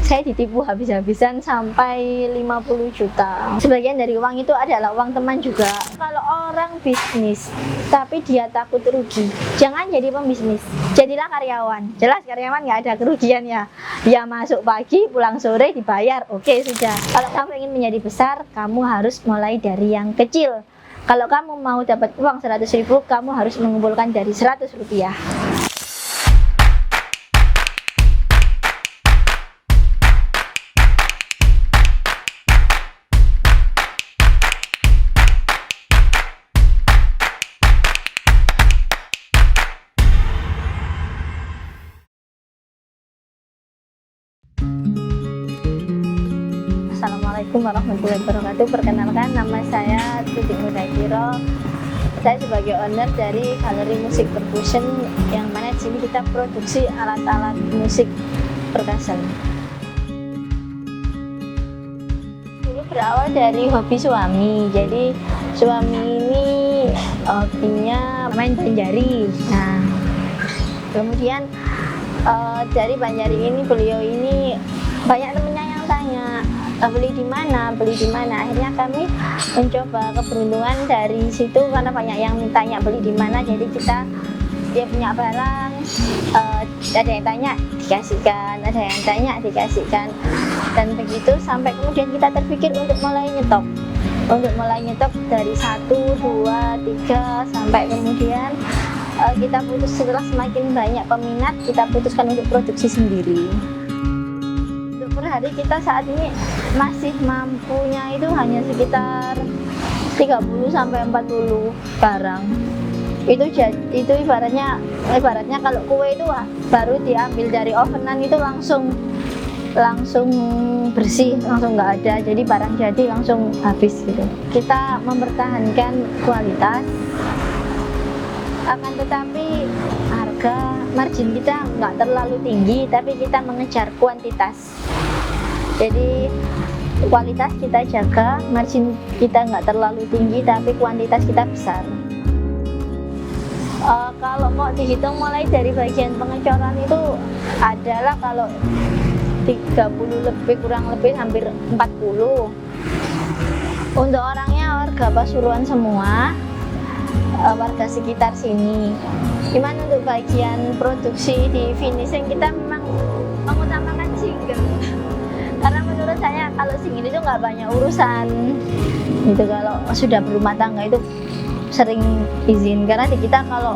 saya ditipu habis-habisan sampai 50 juta. Sebagian dari uang itu adalah uang teman juga. Kalau orang bisnis tapi dia takut rugi, jangan jadi pembisnis, jadilah karyawan. Jelas karyawan nggak ada kerugiannya. Dia masuk pagi, pulang sore, dibayar, oke sudah. Kalau kamu ingin menjadi besar, kamu harus mulai dari yang kecil. Kalau kamu mau dapat uang 100.000, kamu harus mengumpulkan dari 100 rupiah. Assalamualaikum warahmatullahi wabarakatuh. Perkenalkan, nama saya Tutik Mudakiro. Saya sebagai owner dari Galeri Musik Percussion, yang mana di sini kita produksi alat-alat musik percussion. Dulu berawal dari hobi suami. Jadi suami ini hobinya main banjari. Nah, kemudian dari banjari ini beliau ini banyak temennya yang tanya, beli di mana. Akhirnya kami mencoba keberuntungan dari situ, karena banyak yang tanya beli di mana. Jadi dia punya barang, ada yang tanya dikasihkan, ada yang tanya dikasihkan, dan begitu sampai kemudian kita terpikir untuk mulai nyetok dari 1, 2, 3 sampai kemudian kita putus. Setelah semakin banyak peminat, kita putuskan untuk produksi sendiri. Per hari kita saat ini masih mampunya itu hanya sekitar 30 sampai 40 barang. Itu ibaratnya kalau kue itu baru diambil dari ovenan itu langsung bersih, langsung nggak ada. Jadi barang jadi langsung habis gitu. Kita mempertahankan kualitas, akan tetapi harga margin kita nggak terlalu tinggi, tapi kita mengejar kuantitas. Jadi kualitas kita jaga, margin kita nggak terlalu tinggi, tapi kuantitas kita besar. Kalau mau dihitung mulai dari bagian pengecoran itu adalah kalau 30 lebih, kurang lebih hampir 40. Untuk orangnya warga Pasuruan semua, warga sekitar sini. Cuman untuk bagian produksi di finishing kita memang mengutamakan single. Karena menurut saya kalau single itu nggak banyak urusan gitu. Kalau sudah berumah tangga itu sering izin, karena di kita kalau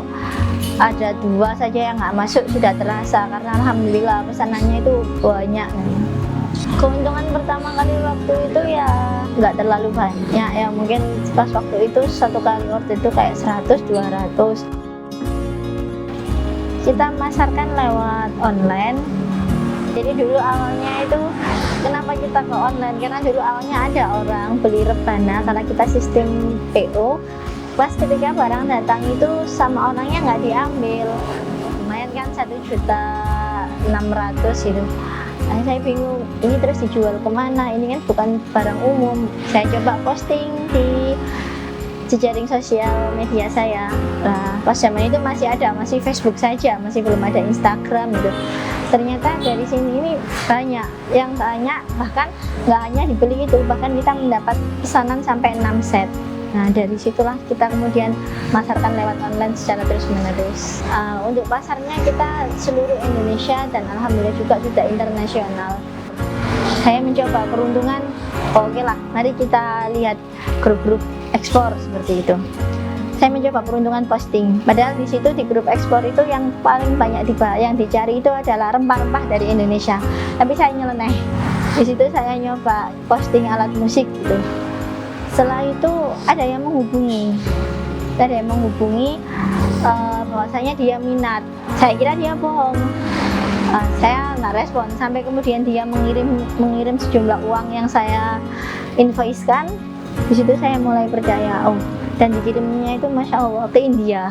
ada 2 saja yang nggak masuk sudah terasa, karena alhamdulillah pesanannya itu banyak. Keuntungan pertama kali waktu itu ya nggak terlalu banyak ya, mungkin pas waktu itu 1 kali order itu kayak 100-200. Kita masarkan lewat online. Jadi dulu awalnya itu kenapa kita ke online, karena dulu awalnya ada orang beli rebana, karena kita sistem PO. Pas ketika barang datang itu sama orangnya nggak diambil, lumayan kan 1.600.000 gitu. Nah, saya bingung, ini terus dijual kemana, ini kan bukan barang umum. Saya coba posting di jejaring sosial media saya. Nah, pas zaman itu masih Facebook saja, masih belum ada Instagram gitu. Ternyata dari sini ini banyak yang tanya, bahkan nggak hanya dibeli itu, bahkan kita mendapat pesanan sampai 6 set. Nah, dari situlah kita kemudian masarkan lewat online secara terus-menerus. Untuk pasarnya kita seluruh Indonesia dan alhamdulillah juga sudah internasional. Saya mencoba peruntungan, oke lah, mari kita lihat grup-grup ekspor seperti itu. Saya mencoba peruntungan posting, padahal di situ di grup ekspor itu yang paling banyak yang dicari itu adalah rempah-rempah dari Indonesia. Tapi saya nyeleneh. Di situ saya nyoba posting alat musik gitu. Setelah itu ada yang menghubungi bahwasanya dia minat. Saya kira dia bohong. Saya nggak respon sampai kemudian dia mengirim sejumlah uang yang saya invoice-kan. Di situ saya mulai percaya, dan dikirimnya itu Masya Allah ke India.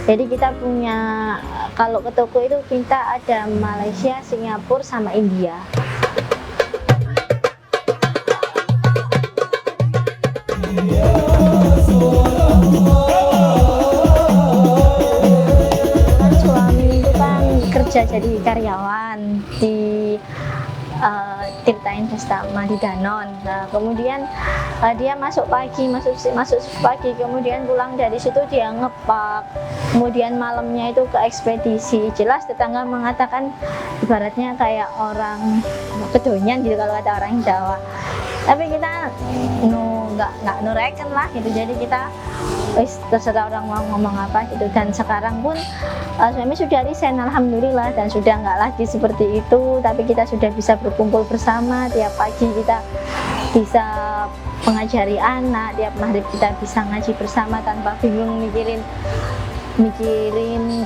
Jadi kita punya, kalau ke toko itu kita ada Malaysia, Singapura, sama India. Suami itu kan kerja jadi karyawan di Tirta Investama di Danon. Nah, kemudian dia masuk shift pagi, kemudian pulang dari situ dia ngepak, kemudian malamnya itu ke ekspedisi. Jelas tetangga mengatakan ibaratnya kayak orang kedonyan gitu kalau kata orang Jawa. Tapi kita nggak nureken lah gitu. Jadi kita terserah orang mau ngomong apa gitu. Dan sekarang pun suami sudah resign alhamdulillah, dan sudah nggak lagi seperti itu. Tapi kita sudah bisa berkumpul bersama tiap pagi, kita bisa mengajari anak, tiap maghrib kita bisa ngaji bersama tanpa bingung mikirin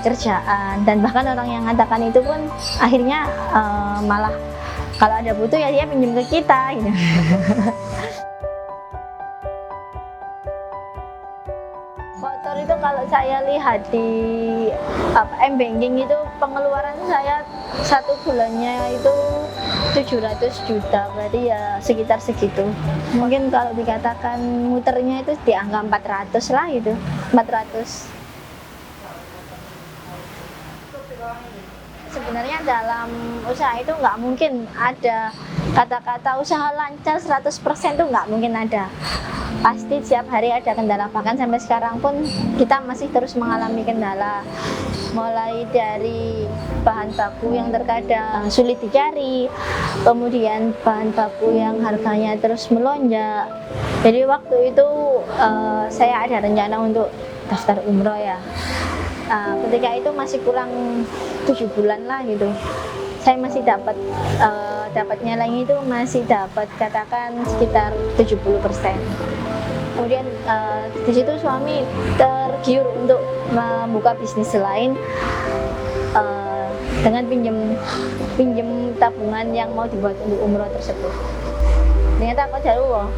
kerjaan. Dan bahkan orang yang mengatakan itu pun akhirnya malah kalau ada butuh ya dia pinjam ke kita gitu. Motor itu kalau saya lihat di M-Banking itu pengeluaran saya satu bulannya itu 700 juta, berarti ya sekitar segitu. Mungkin kalau dikatakan muternya itu di angka 400 lah itu, 400. Sebenarnya dalam usaha itu nggak mungkin ada kata-kata usaha lancar 100% itu nggak mungkin ada. Pasti setiap hari ada kendala, bahkan sampai sekarang pun kita masih terus mengalami kendala. Mulai dari bahan baku yang terkadang sulit dicari, kemudian bahan baku yang harganya terus melonjak. Jadi waktu itu saya ada rencana untuk daftar umroh ya. Ketika itu masih kurang 7 bulan lah gitu, saya masih dapatnya lagi itu masih dapat katakan sekitar 70%. Kemudian di situ suami tergiur untuk membuka bisnis lain dengan pinjem tabungan yang mau dibuat untuk umroh tersebut. Ternyata kodarullah,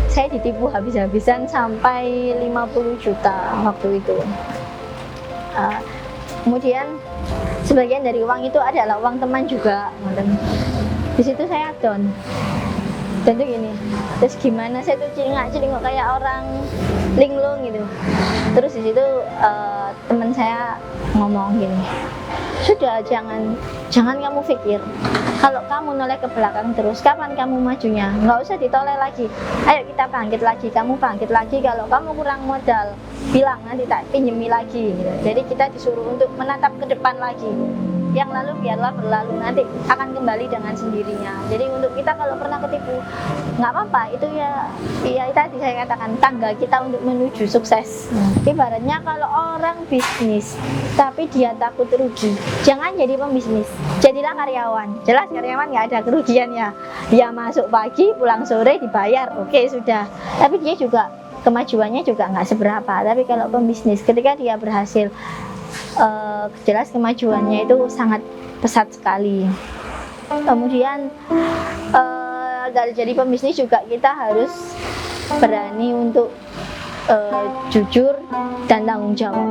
saya ditipu habis-habisan sampai 50 juta waktu itu. Kemudian sebagian dari uang itu adalah uang teman juga. Di situ saya down. Dan itu gini, terus gimana saya tuh celingak kayak orang linglung gitu. Terus di situ teman saya ngomong gini, sudah jangan kamu pikir kalau kamu noleh ke belakang terus, kapan kamu majunya? Nggak usah ditoleh lagi, ayo kita bangkit lagi, kamu bangkit lagi. Kalau kamu kurang modal, bilang nanti tak pinjemi lagi gitu. Jadi kita disuruh untuk menatap ke depan lagi, yang lalu biarlah berlalu, nanti akan kembali dengan sendirinya. Jadi untuk kita kalau pernah ketipu, nggak apa-apa, itu ya tadi saya katakan tangga kita untuk menuju sukses. Ibaratnya kalau orang bisnis tapi dia takut rugi, jangan jadi pembisnis, jadilah karyawan. Jelas karyawan nggak ada kerugiannya, dia masuk pagi pulang sore dibayar, oke sudah. Tapi dia juga kemajuannya juga nggak seberapa. Tapi kalau pembisnis ketika dia berhasil, jelas kemajuannya itu sangat pesat sekali. Kemudian dari jadi pembisnis juga kita harus berani untuk jujur dan tanggung jawab.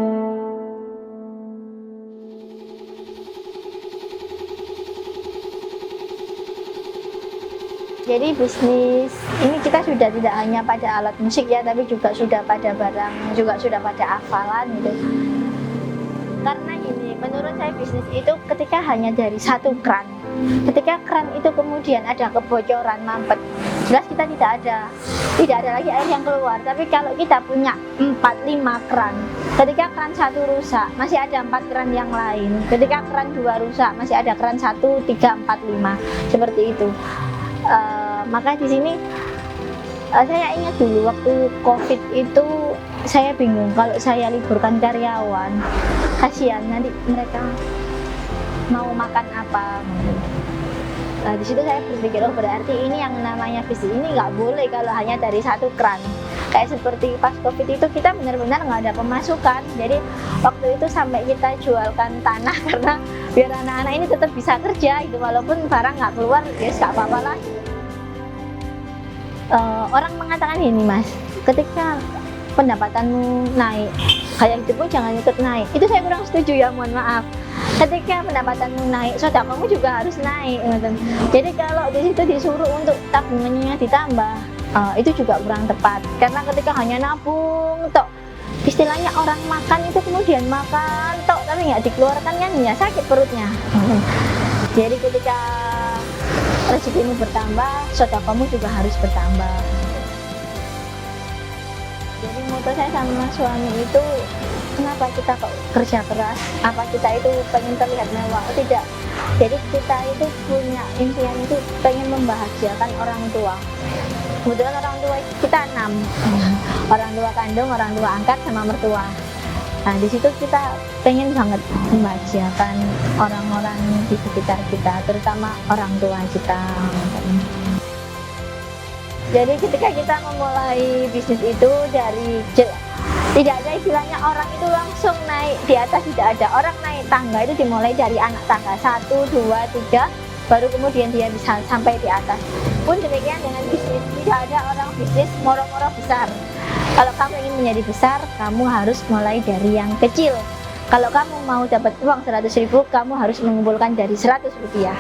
Jadi bisnis ini kita sudah tidak hanya pada alat musik ya, tapi juga sudah pada barang, juga sudah pada hafalan gitu. Karena gini, menurut saya bisnis itu ketika hanya dari satu keran, ketika keran itu kemudian ada kebocoran, mampet, jelas kita tidak ada lagi air yang keluar. Tapi kalau kita punya 4-5 keran, ketika keran satu rusak masih ada 4 keran yang lain, ketika keran 2 rusak masih ada keran 1, 3, 4, 5, seperti itu. Maka di sini saya ingat dulu waktu COVID itu saya bingung kalau saya liburkan karyawan, kasihan nanti mereka mau makan apa. Di situ saya berpikir, oh berarti ini yang namanya bisnis ini nggak boleh kalau hanya dari satu keran. Kayak seperti pas COVID itu kita benar-benar nggak ada pemasukan. Jadi waktu itu sampai kita jualkan tanah karena biar anak-anak ini tetap bisa kerja itu, walaupun barang nggak keluar ya nggak apa-apa lah. Orang mengatakan ini, Mas, ketika pendapatanmu naik, kayak itu pun jangan ikut naik. Itu saya kurang setuju ya, mohon maaf. Ketika pendapatanmu naik, sedekahmu juga harus naik. Jadi kalau di situ disuruh untuk tabungannya ditambah, itu juga kurang tepat. Karena ketika hanya nabung, tok, istilahnya orang makan itu kemudian makan, tok, tapi nggak dikeluarkan kan ya sakit perutnya. Jadi ketika rezekimu bertambah, sedekahmu juga harus bertambah. Jadi moto saya sama suami itu, kenapa kita kok kerja keras? Apa kita itu pengen terlihat mewah? Oh, tidak. Jadi kita itu punya impian itu pengen membahagiakan orang tua. Kebetulan orang tua kita 6, orang tua kandung, orang tua angkat, sama mertua. Nah di situ kita pengen banget membahagiakan orang-orang di sekitar kita, terutama orang tua kita. Jadi ketika kita memulai bisnis itu dari tidak ada istilahnya orang itu langsung naik di atas, tidak ada. Orang naik tangga itu dimulai dari anak tangga 1, 2, 3, baru kemudian dia bisa sampai di atas. Pun demikian dengan bisnis, tidak ada orang bisnis moro-moro besar. Kalau kamu ingin menjadi besar, kamu harus mulai dari yang kecil. Kalau kamu mau dapat uang 100.000, kamu harus mengumpulkan dari 100 rupiah.